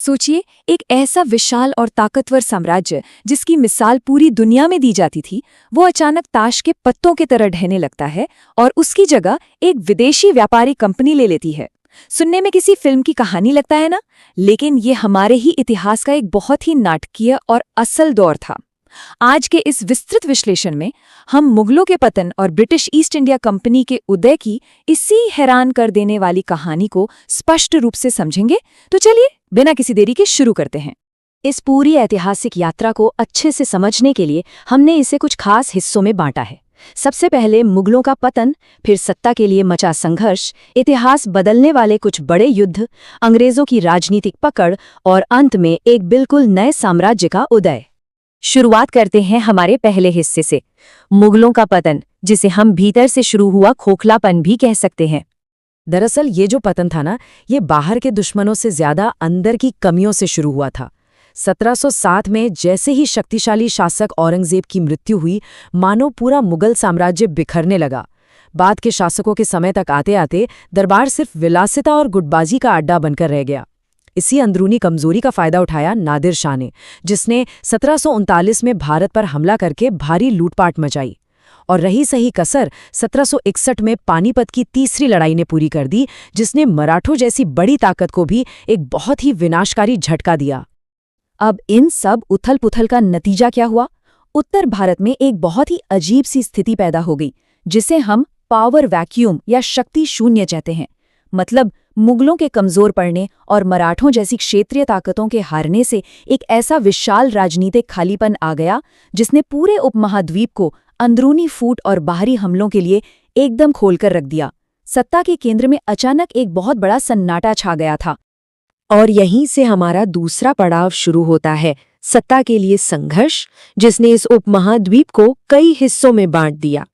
सोचिए, एक ऐसा विशाल और ताकतवर साम्राज्य जिसकी मिसाल पूरी दुनिया में दी जाती थी, वो अचानक ताश के पत्तों की तरह ढहने लगता है और उसकी जगह एक विदेशी व्यापारी कंपनी ले लेती है। सुनने में किसी फिल्म की कहानी लगता है ना, लेकिन ये हमारे ही इतिहास का एक बहुत ही नाटकीय और असल दौर था। आज के इस विस्तृत विश्लेषण में हम मुगलों के पतन और ब्रिटिश ईस्ट इंडिया कंपनी के उदय की इसी हैरान कर देने वाली कहानी को स्पष्ट रूप से समझेंगे। तो चलिए बिना किसी देरी के शुरू करते हैं। इस पूरी ऐतिहासिक यात्रा को अच्छे से समझने के लिए हमने इसे कुछ खास हिस्सों में बांटा है। सबसे पहले मुगलों का पतन, फिर सत्ता के लिए मचा संघर्ष, इतिहास बदलने वाले कुछ बड़े युद्ध, अंग्रेजों की राजनीतिक पकड़ और अंत में एक बिल्कुल नए साम्राज्य का उदय। शुरुआत करते हैं हमारे पहले हिस्से से, मुगलों का पतन, जिसे हम भीतर से शुरू हुआ खोखलापन भी कह सकते हैं। दरअसल ये जो पतन था ना, ये बाहर के दुश्मनों से ज्यादा अंदर की कमियों से शुरू हुआ था। 1707 में जैसे ही शक्तिशाली शासक औरंगजेब की मृत्यु हुई, मानो पूरा मुगल साम्राज्य बिखरने लगा। बाद के शासकों के समय तक आते आते दरबार सिर्फ विलासिता और गुटबाजी का अड्डा बनकर रह गया। इसी अंदरूनी कमजोरी का फायदा उठाया नादिर शाह ने, जिसने 1739 में भारत पर हमला करके भारी लूटपाट मचाई। और रही सही कसर 1761 में पानीपत की तीसरी लड़ाई ने पूरी कर दी, जिसने मराठों जैसी बड़ी ताकत को भी एक बहुत ही विनाशकारी झटका दिया। अब इन सब उथल-पुथल का नतीजा क्या हुआ? उत्तर भारत में एक बहुत ही अजीब सी स्थिति पैदा हो गई, जिसे हम पावर वैक्यूम या शक्ति शून्य कहते हैं। मतलब मुगलों के कमजोर पड़ने और मराठों जैसी क्षेत्रीय ताकतों के हारने से एक ऐसा विशाल राजनीतिक खालीपन आ गया, जिसने पूरे उपमहाद्वीप को अंदरूनी फूट और बाहरी हमलों के लिए एकदम खोलकर रख दिया। सत्ता के केंद्र में अचानक एक बहुत बड़ा सन्नाटा छा गया था। और यहीं से हमारा दूसरा पड़ाव शुरू होता है, सत्ता के लिए संघर्ष, जिसने इस उपमहाद्वीप को कई हिस्सों में बांट दिया।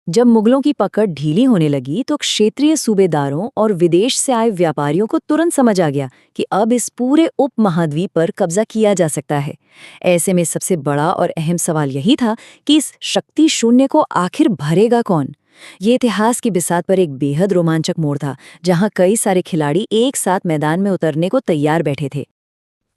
जब मुगलों की पकड़ ढीली होने लगी तो क्षेत्रीय सूबेदारों और विदेश से आए व्यापारियों को तुरंत समझ आ गया कि अब इस पूरे उपमहाद्वीप पर कब्जा किया जा सकता है। ऐसे में सबसे बड़ा और अहम सवाल यही था कि इस शक्ति शून्य को आखिर भरेगा कौन। ये इतिहास की बिसात पर एक बेहद रोमांचक मोड़ था, जहां कई सारे खिलाड़ी एक साथ मैदान में उतरने को तैयार बैठे थे।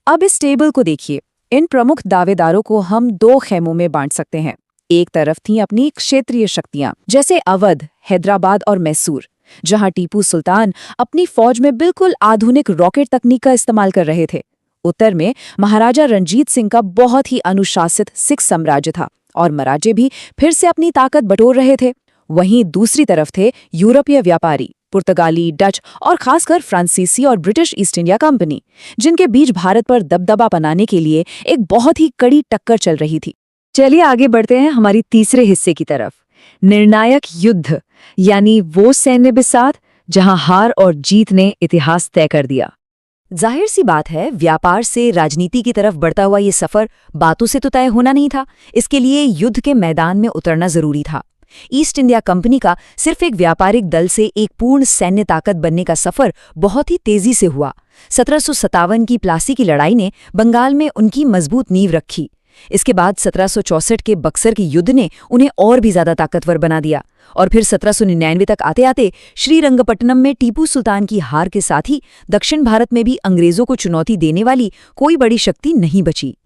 अब इस टेबल को देखिए। इन प्रमुख दावेदारों को हम दो खेमों में बांट सकते हैं। एक तरफ थीं अपनी क्षेत्रीय शक्तियां, जैसे अवध, हैदराबाद और मैसूर, जहां टीपू सुल्तान अपनी फौज में बिल्कुल आधुनिक रॉकेट तकनीक का इस्तेमाल कर रहे थे। उत्तर में महाराजा रणजीत सिंह का बहुत ही अनुशासित सिख साम्राज्य था और मराठे भी फिर से अपनी ताकत बटोर रहे थे। वहीं दूसरी तरफ थे यूरोपीय व्यापारी, पुर्तगाली, डच और खासकर फ्रांसीसी और ब्रिटिश ईस्ट इंडिया कंपनी, जिनके बीच भारत पर दबदबा बनाने के लिए एक बहुत ही कड़ी टक्कर चल रही थी। चलिए आगे बढ़ते हैं हमारी तीसरे हिस्से की तरफ, निर्णायक युद्ध, यानी वो सैन्य बिसात जहां हार और जीत ने इतिहास तय कर दिया। जाहिर सी बात है, व्यापार से राजनीति की तरफ बढ़ता हुआ ये सफर बातों से तो तय होना नहीं था। इसके लिए युद्ध के मैदान में उतरना जरूरी था। ईस्ट इंडिया कंपनी का सिर्फ एक व्यापारिक दल से एक पूर्ण सैन्य ताकत बनने का सफर बहुत ही तेजी से हुआ। 1757 की प्लासी की लड़ाई ने बंगाल में उनकी मजबूत नींव रखी। इसके बाद 1764 के बक्सर के युद्ध ने उन्हें और भी ज्यादा ताकतवर बना दिया। और फिर 1799 तक आते आते श्रीरंगपट्टनम में टीपू सुल्तान की हार के साथ ही दक्षिण भारत में भी अंग्रेजों को चुनौती देने वाली कोई बड़ी शक्ति नहीं बची।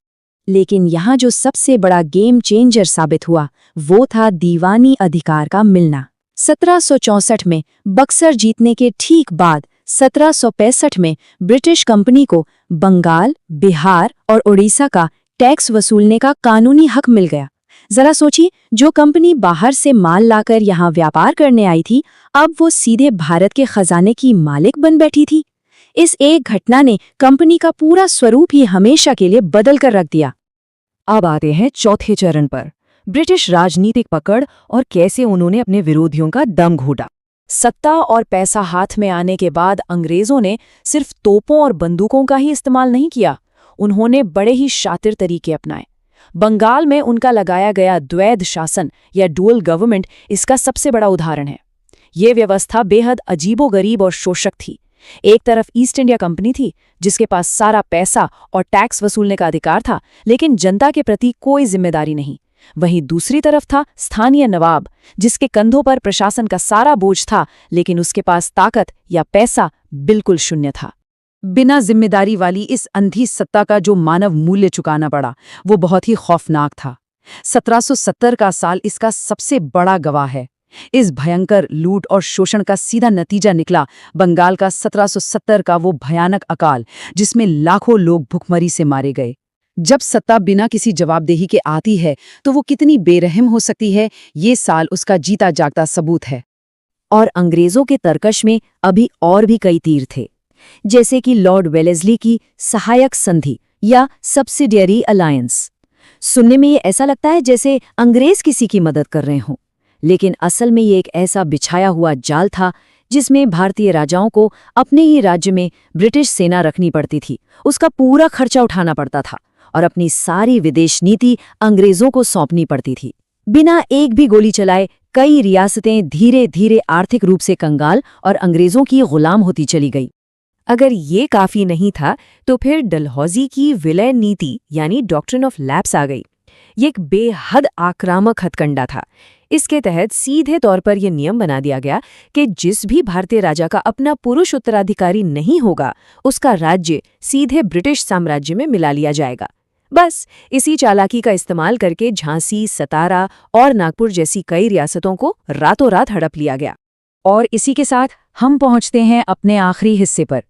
लेकिन यहाँ जो सबसे बड़ा गेम चेंजर साबित हुआ, वो था दीवानी अधिकार का मिलना। 1764 में बक्सर जीतने के ठीक बाद 1765 में ब्रिटिश कंपनी को बंगाल, बिहार और उड़ीसा का टैक्स वसूलने का कानूनी हक मिल गया। जरा सोचिए, जो कंपनी बाहर से माल लाकर यहाँ व्यापार करने आई थी, अब वो सीधे भारत के खजाने की मालिक बन बैठी थी। इस एक घटना ने कंपनी का पूरा स्वरूप ही हमेशा के लिए बदल कर रख दिया। अब आते हैं चौथे चरण पर, ब्रिटिश राजनीतिक पकड़ और कैसे उन्होंने अपने विरोधियों का दम घोटा। सत्ता और पैसा हाथ में आने के बाद अंग्रेजों ने सिर्फ तोपों और बंदूकों का ही इस्तेमाल नहीं किया, उन्होंने बड़े ही शातिर तरीके अपनाए। बंगाल में उनका लगाया गया द्वैध शासन या डुअल गवर्नमेंट इसका सबसे बड़ा उदाहरण है। ये व्यवस्था बेहद अजीबोगरीब और शोषक थी। एक तरफ ईस्ट इंडिया कंपनी थी, जिसके पास सारा पैसा और टैक्स वसूलने का अधिकार था, लेकिन जनता के प्रति कोई जिम्मेदारी नहीं। वहीं दूसरी तरफ था स्थानीय नवाब, जिसके कंधों पर प्रशासन का सारा बोझ था, लेकिन उसके पास ताकत या पैसा बिल्कुल शून्य था। बिना जिम्मेदारी वाली इस अंधी सत्ता का जो मानव मूल्य चुकाना पड़ा वो बहुत ही खौफनाक था। 1770 का साल इसका सबसे बड़ा गवाह है। इस भयंकर लूट और शोषण का सीधा नतीजा निकला बंगाल का 1770 का वो भयानक अकाल, जिसमें लाखों लोग भुखमरी से मारे गए। जब सत्ता बिना किसी जवाबदेही के आती है तो वो कितनी बेरहम हो सकती है, ये साल उसका जीता जागता सबूत है। और अंग्रेजों के तरकश में अभी और भी कई तीर थे, जैसे कि लॉर्ड वेलेस्ली की सहायक संधि या सब्सिडियरी अलायंस। सुनने में ये ऐसा लगता है जैसे अंग्रेज किसी की मदद कर रहे हों, लेकिन असल में ये एक ऐसा बिछाया हुआ जाल था जिसमें भारतीय राजाओं को अपने ही राज्य में ब्रिटिश सेना रखनी पड़ती थी, उसका पूरा खर्चा उठाना पड़ता था और अपनी सारी विदेश नीति अंग्रेजों को सौंपनी पड़ती थी। बिना एक भी गोली चलाए कई रियासतें धीरे धीरे आर्थिक रूप से कंगाल और अंग्रेजों की गुलाम होती चली गई। अगर ये काफी नहीं था तो फिर डलहौजी की विलय नीति यानी डॉक्ट्रिन ऑफ लैप्स आ गई। ये एक बेहद आक्रामक हथकंडा था। इसके तहत सीधे तौर पर यह नियम बना दिया गया कि जिस भी भारतीय राजा का अपना पुरुष उत्तराधिकारी नहीं होगा, उसका राज्य सीधे ब्रिटिश साम्राज्य में मिला लिया जाएगा। बस इसी चालाकी का इस्तेमाल करके झांसी, सतारा और नागपुर जैसी कई रियासतों को रातों रात हड़प लिया गया। और इसी के साथ हम पहुंचते हैं अपने आखिरी हिस्से पर,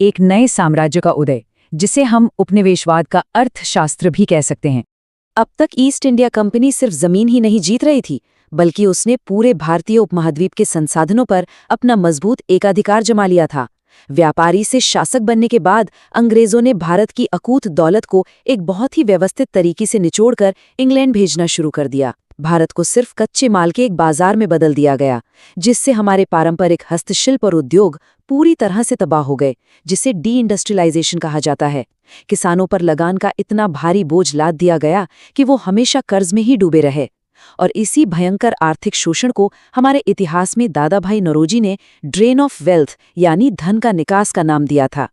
एक नए साम्राज्य का उदय, जिसे हम उपनिवेशवाद का अर्थशास्त्र भी कह सकते हैं। अब तक ईस्ट इंडिया कंपनी सिर्फ जमीन ही नहीं जीत रही थी, बल्कि उसने पूरे भारतीय उपमहाद्वीप के संसाधनों पर अपना मजबूत एकाधिकार जमा लिया था। व्यापारी से शासक बनने के बाद अंग्रेजों ने भारत की अकूत दौलत को एक बहुत ही व्यवस्थित तरीके से निचोड़कर इंग्लैंड भेजना शुरू कर दिया। भारत को सिर्फ कच्चे माल के एक बाजार में बदल दिया गया, जिससे हमारे पारंपरिक हस्तशिल्प और उद्योग पूरी तरह से तबाह हो गए, जिसे डी इंडस्ट्रियलाइजेशन कहा जाता है। किसानों पर लगान का इतना भारी बोझ लाद दिया गया कि वो हमेशा कर्ज में ही डूबे रहे। और इसी भयंकर आर्थिक शोषण को हमारे इतिहास में दादा भाई नौरोजी ने ड्रेन ऑफ वेल्थ यानी धन का निकास का नाम दिया था।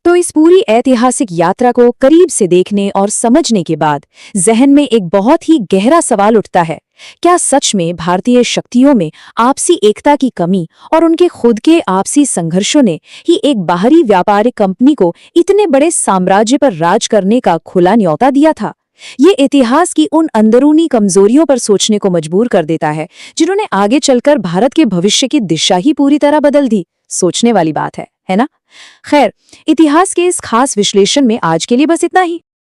तो इस पूरी ऐतिहासिक यात्रा को करीब से देखने और समझने के बाद जहन में एक बहुत ही गहरा सवाल उठता है, क्या सच में भारतीय शक्तियों में आपसी एकता की कमी और उनके खुद के आपसी संघर्षों ने ही एक बाहरी व्यापारिक कंपनी को इतने बड़े साम्राज्य पर राज करने का खुला न्योता दिया था? ये इतिहास की उन अंदरूनी कमजोरियों पर सोचने को मजबूर कर देता है, जिन्होंने आगे चलकर भारत के भविष्य की दिशा ही पूरी तरह बदल दी। सोचने वाली बात है ना? खैर, इतिहास के इस खास विश्लेषण में आज के लिए बस इतना ही।